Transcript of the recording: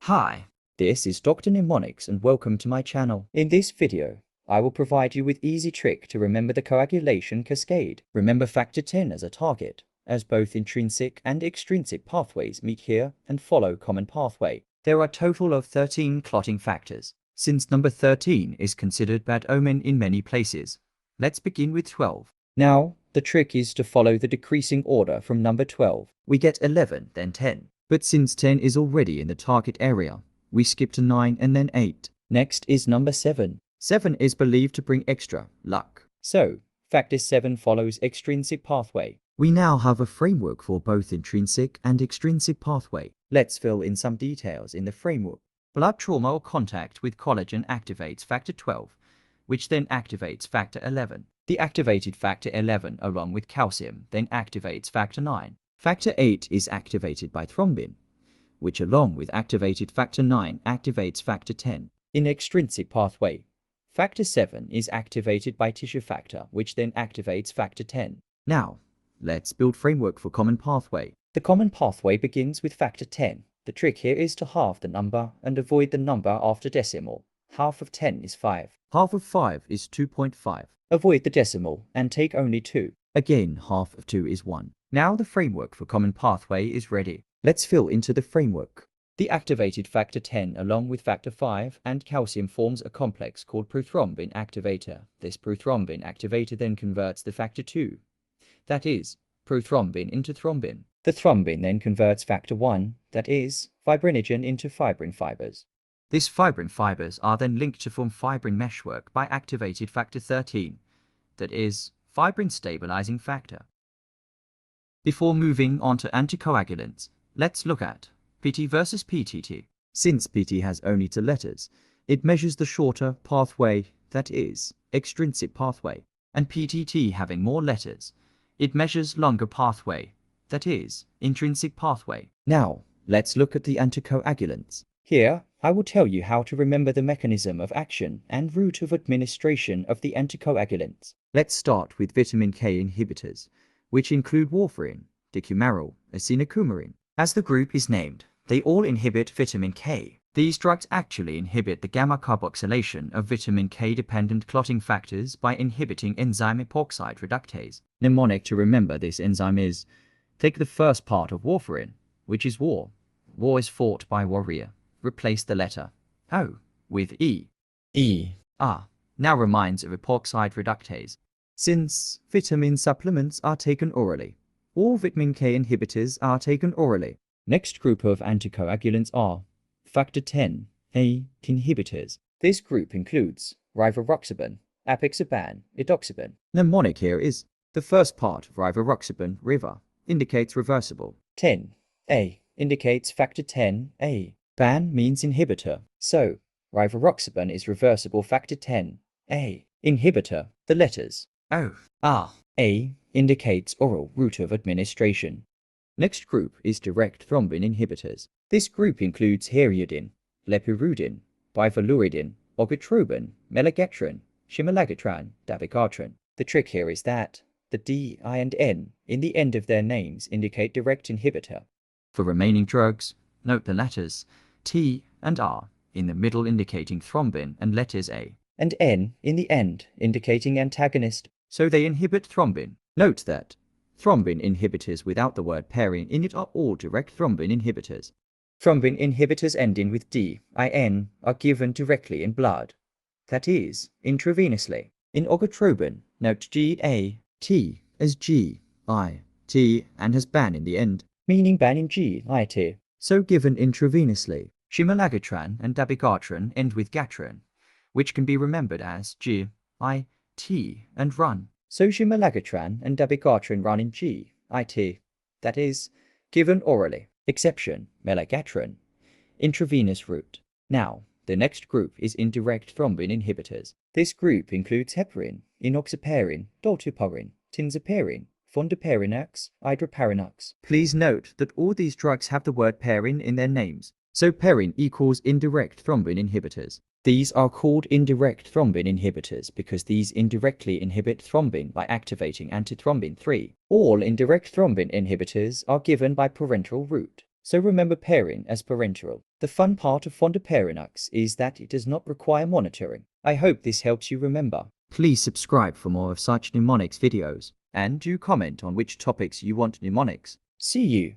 Hi, this is Dr. Mnemonics and welcome to my channel. In this video, I will provide you with easy trick to remember the coagulation cascade. Remember factor 10 as a target, as both intrinsic and extrinsic pathways meet here and follow common pathway. There are a total of 13 clotting factors. Since number 13 is considered bad omen in many places, let's begin with 12. Now, the trick is to follow the decreasing order from number 12. We get 11, then 10. But since 10 is already in the target area, we skip to 9 and then 8. Next is number 7. 7 is believed to bring extra luck. So, factor 7 follows extrinsic pathway. We now have a framework for both intrinsic and extrinsic pathway. Let's fill in some details in the framework. Blood trauma or contact with collagen activates factor 12, which then activates factor 11. The activated factor 11 along with calcium then activates factor 9. Factor 8 is activated by thrombin, which along with activated factor 9 activates factor 10. In extrinsic pathway, factor 7 is activated by tissue factor, which then activates factor 10. Now, let's build framework for common pathway. The common pathway begins with factor 10. The trick here is to halve the number and avoid the number after decimal. Half of 10 is 5. Half of 5 is 2.5. Avoid the decimal and take only 2. Again, half of 2 is 1. Now the framework for common pathway is ready. Let's fill into the framework. The activated factor 10 along with factor 5 and calcium forms a complex called prothrombin activator. This prothrombin activator then converts the factor 2, that is, prothrombin into thrombin. The thrombin then converts factor 1, that is, fibrinogen into fibrin fibers. These fibrin fibers are then linked to form fibrin meshwork by activated factor 13, that is, fibrin stabilizing factor. Before moving on to anticoagulants, let's look at PT versus PTT. Since PT has only 2 letters, it measures the shorter pathway, that is, extrinsic pathway, and PTT having more letters, it measures longer pathway, that is, intrinsic pathway. Now, let's look at the anticoagulants. Here, I will tell you how to remember the mechanism of action and route of administration of the anticoagulants. Let's start with vitamin K inhibitors, which include warfarin, decumaril, acetylcoumarin. As the group is named, they all inhibit vitamin K. These drugs actually inhibit the gamma carboxylation of vitamin K-dependent clotting factors by inhibiting enzyme epoxide reductase. Mnemonic to remember this enzyme is: take the first part of warfarin, which is war. War is fought by warrior. Replace the letter O with E. Now reminds of epoxide reductase. Since vitamin supplements are taken orally, all vitamin K inhibitors are taken orally. Next group of anticoagulants are factor 10A inhibitors. This group includes rivaroxaban, apixaban, edoxaban. Mnemonic here is: the first part of rivaroxaban, riva, indicates reversible. 10A indicates factor 10A. Ban means inhibitor, so rivaroxaban is reversible factor 10A. Inhibitor, the letters O, R, A indicates oral route of administration. Next group is direct thrombin inhibitors. This group includes heriudin, lepirudin, bivaluridin, ogotrobin, melegatrin, shimalagatran, dabigatran. The trick here is that the D, I, and N in the end of their names indicate direct inhibitor. For remaining drugs, note the letters T and R in the middle indicating thrombin and letters A and N in the end indicating antagonist, so they inhibit thrombin. Note that thrombin inhibitors without the word pairing in it are all direct thrombin inhibitors. Thrombin inhibitors ending with D-IN are given directly in blood, that is, intravenously. In ogotrobin, note G-A-T as G-I-T and has ban in the end, meaning ban in G-I-T, so given intravenously. Shimalagatran and dabigatran end with gatran, which can be remembered as G-I-T and run. So shimalagatran and dabigatran run in G-I-T, that is, given orally. Exception, melegatran, intravenous route. Now, the next group is indirect thrombin inhibitors. This group includes heparin, enoxaparin, dolteparin, tinzaparin, fondaparinux, idraparinux. Please note that all these drugs have the word parin in their names, so parin equals indirect thrombin inhibitors. These are called indirect thrombin inhibitors because these indirectly inhibit thrombin by activating antithrombin 3. All indirect thrombin inhibitors are given by parenteral route. So remember pairing as parenteral. The fun part of fondaparinux is that it does not require monitoring. I hope this helps you remember. Please subscribe for more of such mnemonics videos, and do comment on which topics you want mnemonics. See you